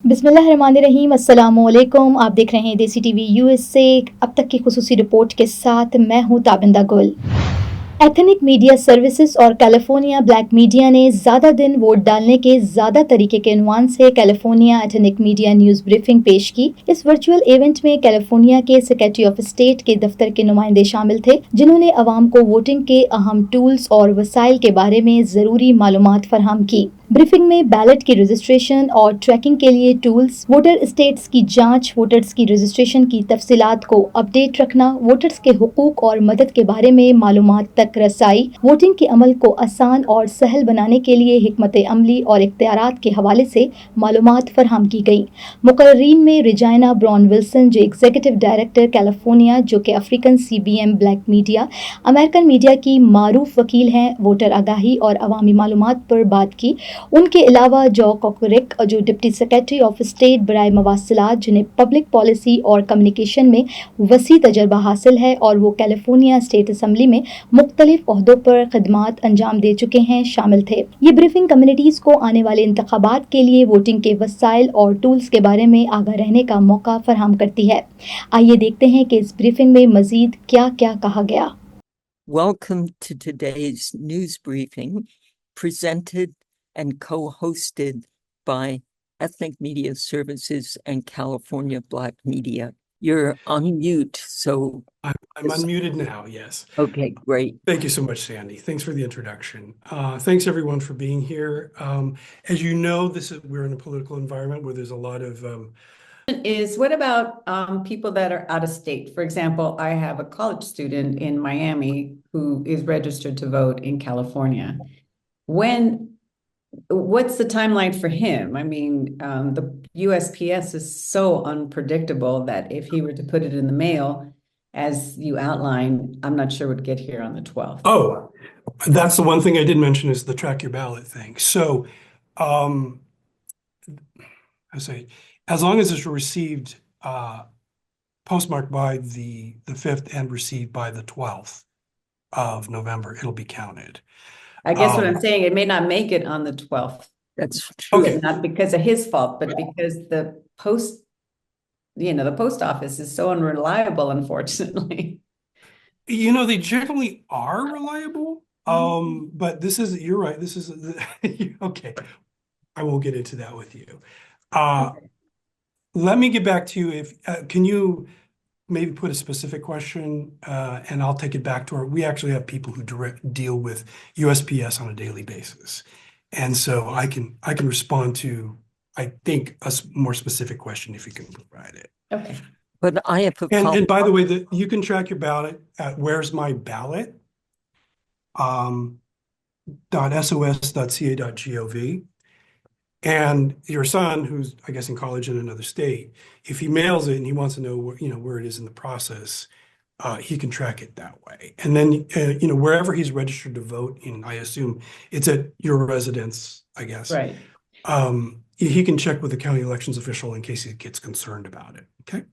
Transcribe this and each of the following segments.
बिस्मिल्लाहिर्रहमानिर्रहीम अस्सलामुअलैकुम। आप देख रहे हैं देसी टीवी यूएस से अब तक की खुसूसी रिपोर्ट के साथ मैं हूं ताबिंदा गुल। एथनिक मीडिया सर्विसेज और कैलिफोर्निया ब्लैक मीडिया ने ज़्यादा दिन वोट डालने के ज़्यादा तरीके के उन्वान से California ethnic media news briefing पेश की। इस वर्चुअल इवेंट में कैलिफोर्निया के सेक्रेटरी ऑफ स्टेट के दफ्तर के नुमाइंदे शामिल थे, जिन्होंने अवाम को वोटिंग के अहम टूल्स और वसाइल के बारे में ज़रूरी मालूमात फराहम की। ब्रीफिंग में बैलेट की रजिस्ट्रेशन और ट्रैकिंग के लिए टूल्स, वोटर स्टेट्स की जांच, वोटर्स की रजिस्ट्रेशन की तफसीलात को अपडेट रखना, वोटर्स के हुकूक और मदद के बारे में मालूमात तक रसाई, वोटिंग के अमल को आसान और सहल बनाने के लिए हिकमत अमली और इख्तियारात के हवाले से मालूमात फराहम की गई। मुकर्रीन में रिजाइना ब्राउन विल्सन, जो एग्जीक्यूटिव डायरेक्टर कैलिफोर्निया, जो कि African CBM black media, American media की मारूफ वकील हैं, वोटर आगाही और अवामी मालूमात पर बात की। उनके अलावा जो कोकुरेक, जो डिप्टी सेक्रेटरी ऑफ स्टेट बराए मवासिलात, जिन्हें पब्लिक पॉलिसी और कम्युनिकेशन में वसी तजर्बा हासिल है और वो कैलिफोर्निया स्टेट असम्बली में मुख्तलिफ ओहदों पर खदमात अंजाम दे चुके हैं, शामिल थे। ये ब्रीफिंग कम्युनिटीज़ को आने वाले इंतखाबात के लिए वोटिंग के वसाइल और टूल्स के बारे में आगाह रहने का मौका फराहम करती है। आइए देखते हैं कि इस ब्रीफिंग में मजीद क्या क्या कहा गया। Welcome to today's news briefing, presented and co-hosted by Ethnic Media Services and California Black Media. You're on mute, so... I'm unmuted now, yes. Okay, great. Thank you so much, Sandy. Thanks for the introduction. Thanks everyone for being here. As you know, we're in a political environment where there's a lot of... What about people that are out of state? For example, I have a college student in Miami who is registered to vote in California. What's the timeline for him? I mean, the USPS is so unpredictable that if he were to put it in the mail, as you outlined, I'm not sure it would get here on the 12th. Oh, that's the one thing I did mention is the track your ballot thing. So, I say, as long as it's received postmarked by the 5th and received by the 12th of November, it'll be counted. I guess what I'm saying, it may not make it on the 12th. That's true. Okay. Not because of his fault, but because the post office is so unreliable, unfortunately. You know, they generally are reliable, but you're right, this is, okay, I won't get into that with you. Let me get back to you. Can you maybe put a specific question, and I'll take it back to we actually have people who deal with USPS on a daily basis. And so I can respond to, I think, a more specific question if you can provide it. Okay. But I have a and by the way, you can track your ballot at Where's My Ballot? .sos.ca.gov. And your son, who's I guess in college in another state, if he mails it and he wants to know where it is in the process, he can track it that way. And then wherever he's registered to vote, and I assume it's at your residence, I guess. Right. He can check with the county elections official in case he gets concerned about it. Okay.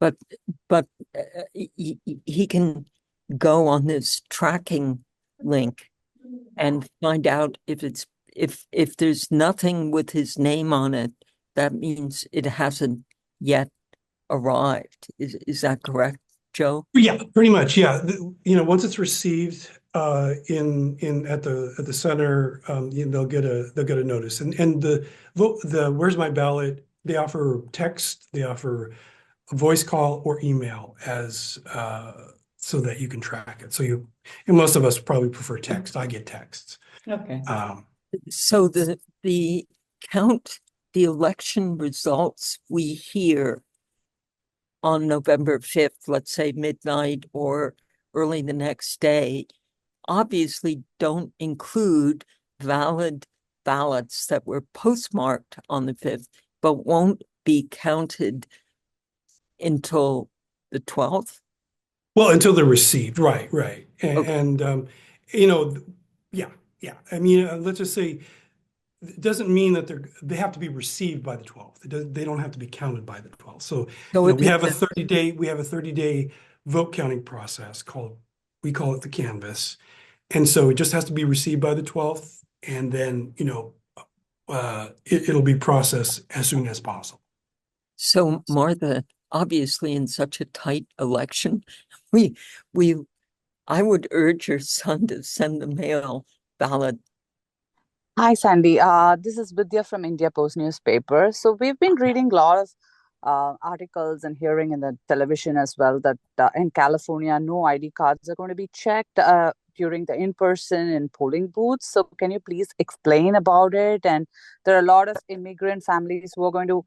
But he can go on this tracking link and find out if there's nothing with his name on it, that means it hasn't yet arrived. Is that correct, Joe? Yeah, pretty much. Yeah, once it's received at the center, they'll get a notice. And the Where's My Ballot? They offer text, they offer a voice call or email as so that you can track it. And most of us probably prefer text. I get texts. Okay. So the election results we hear on November 5th, let's say midnight or early the next day, obviously don't include valid ballots that were postmarked on the 5th, but won't be counted until the 12th? Well, until they're received, right. Okay. And yeah. I mean, let's just say it doesn't mean that they have to be received by the 12th. They don't have to be counted by the 12th. So we have a 30-day vote counting process we call it the canvass. And so it just has to be received by the 12th. And then, it'll be processed as soon as possible. So Martha, obviously in such a tight election, we, we, I would urge your son to send the mail ballot. Hi, Sandy. This is Vidya from India Post newspaper. So we've been reading a lot of articles and hearing in the television as well that in California, no ID cards are going to be checked during the in-person and polling booths. So can you please explain about it? And there are a lot of immigrant families who are going to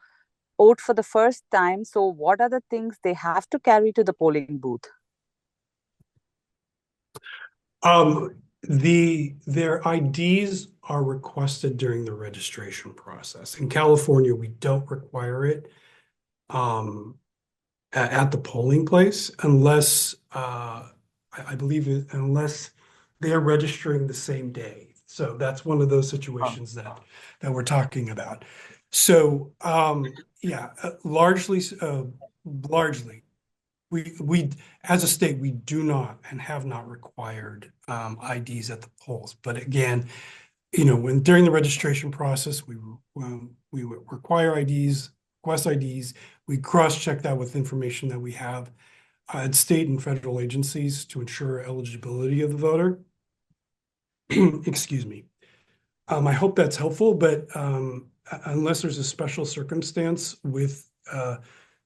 vote for the first time. So what are the things they have to carry to the polling booth? Their IDs are requested during the registration process. In California, we don't require it at the polling place unless I believe unless they are registering the same day. So that's one of those situations that we're talking about. So yeah, largely we as a state, we do not and have not required IDs at the polls. But again, when during the registration process, we require IDs, request IDs. We cross-check that with information that we have at state and federal agencies to ensure eligibility of the voter. Excuse me. I hope that's helpful, but unless there's a special circumstance with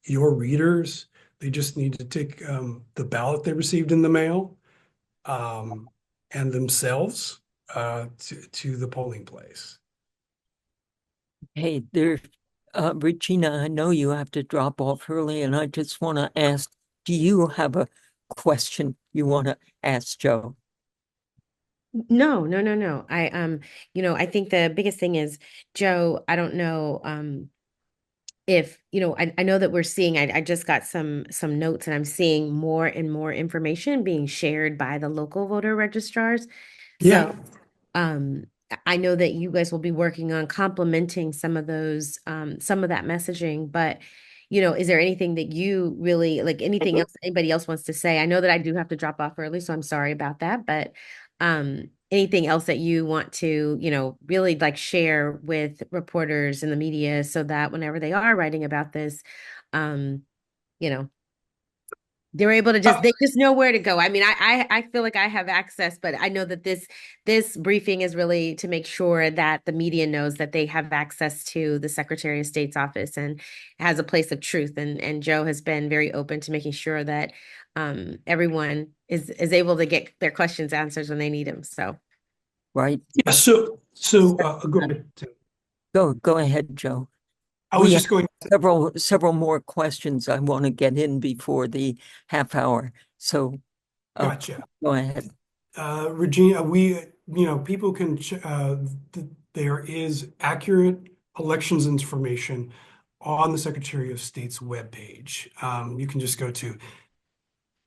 your readers, they just need to take the ballot they received in the mail and themselves to the polling place. Hey, Regina, I know you have to drop off early, and I just want to ask, do you have a question you want to ask Joe? No. I think the biggest thing is, Joe, I don't know, if, I know that we're seeing, I just got some notes, and I'm seeing more and more information being shared by the local voter registrars. Yeah. So, I know that you guys will be working on complementing some of those, some of that messaging, but is there anything that you really like, anything else anybody else wants to say? I know that I do have to drop off early, so I'm sorry about that, but anything else that you want to, really like share with reporters in the media so that whenever they are writing about this, you know, they're able to they just know where to go. I mean, I feel like I have access, but I know that this briefing is really to make sure that the media knows that they have access to the Secretary of State's office and has a place of truth. And Joe has been very open to making sure that everyone is able to get their questions answered when they need them. So, Right. Yeah. So go ahead. Go ahead, Joe. I was We just going. several more questions I want to get in before the half hour. So Gotcha. go ahead. Regina, people can, there is accurate elections information on the Secretary of State's webpage. You can just go to.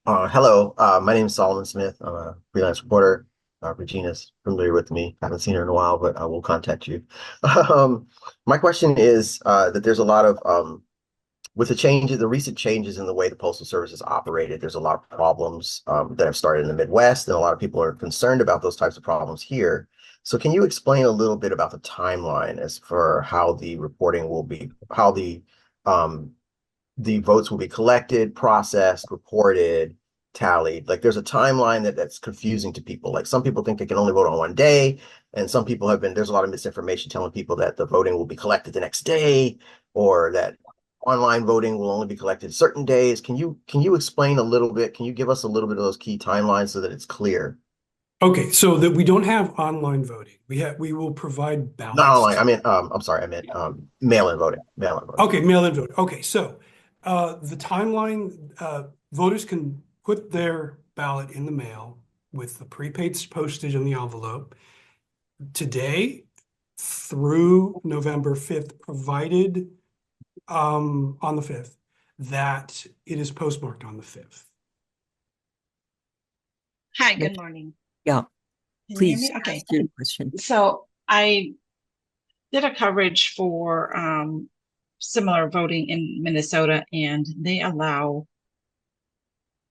Hello, my name is Solomon Smith. I'm a freelance reporter. Regina's familiar with me. I haven't seen her in a while, but I will contact you. My question is that there's a lot of with the recent changes in the way the Postal Service is operated, there's a lot of problems that have started in the Midwest, and a lot of people are concerned about those types of problems here. So can you explain a little bit about the timeline as for how the reporting will be, how the votes will be collected, processed, reported, tallied? Like there's a timeline that's confusing to people. Like some people think they can only vote on one day, and some people there's a lot of misinformation telling people that the voting will be collected the next day, or that online voting will only be collected certain days. Can you explain a little bit? Can you give us a little bit of those key timelines so that it's clear? Okay, so that we don't have online voting. We will provide ballots. Not online. I'm sorry. I meant mail-in voting. Mail-in voting. Okay, mail-in voting. Okay, so the timeline, voters can put their ballot in the mail with the prepaid postage on the envelope today through November 5th, provided on the 5th that it is postmarked on the 5th. Hi, good morning. Yeah, Can you hear please me? Okay. ask your question. So I did a coverage for similar voting in Minnesota, and they allow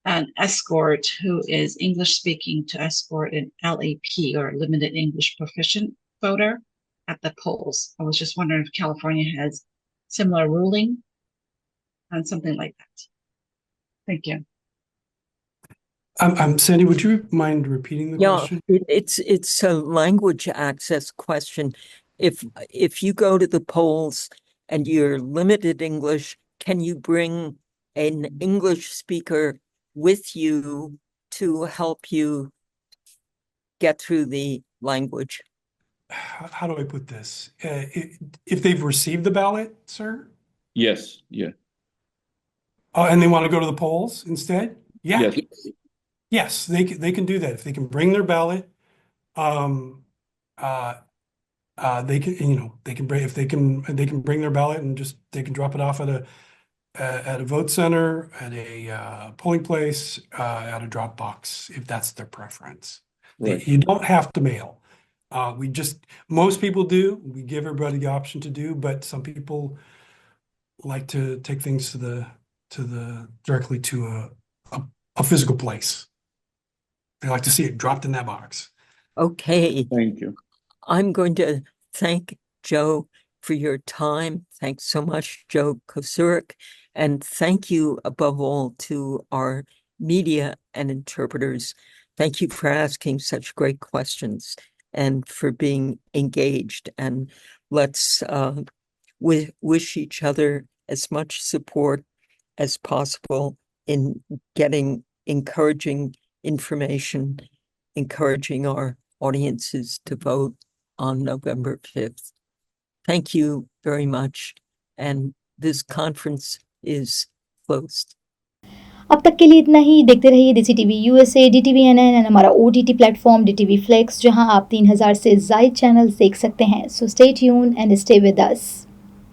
an escort who is English speaking to escort an LAP or limited English proficient voter. at the polls. I was just wondering if California has similar ruling on something like that. Thank you. Sandy, would you mind repeating the Yeah, question? it's a language access question. If you go to the polls and you're limited English, can you bring an English speaker with you to help you get through the language? How do I put this? If they've received the ballot, sir, Yes, yeah, and they want to go to the polls instead, yeah, yes, yes, they can do that if they can bring their ballot. Um, uh, they can, they can bring if they can bring their ballot and just they can drop it off at a vote center, at a polling place, at a drop box if that's their preference. right. You don't have to mail. Most people do. We give everybody the option to do, but some people like to take things directly to a physical place. They like to see it dropped in that box. Okay, Thank you. I'm going to thank Joe for your time. Thanks so much, Joe Kocurek. And thank you above all to our media and interpreters. Thank you for asking such great questions and for being engaged. And let's wish each other as much support as possible in getting encouraging information, encouraging our audiences to vote on November 5th. Thank you very much. And this conference is closed. अब तक के लिए इतना ही। देखते रहिए Desi TV USA, DTV NN and हमारा OTT platform DTV flex, जहां आप 3000 से ज्यादा चैनल्स देख सकते हैं। So stay tune and stay with us.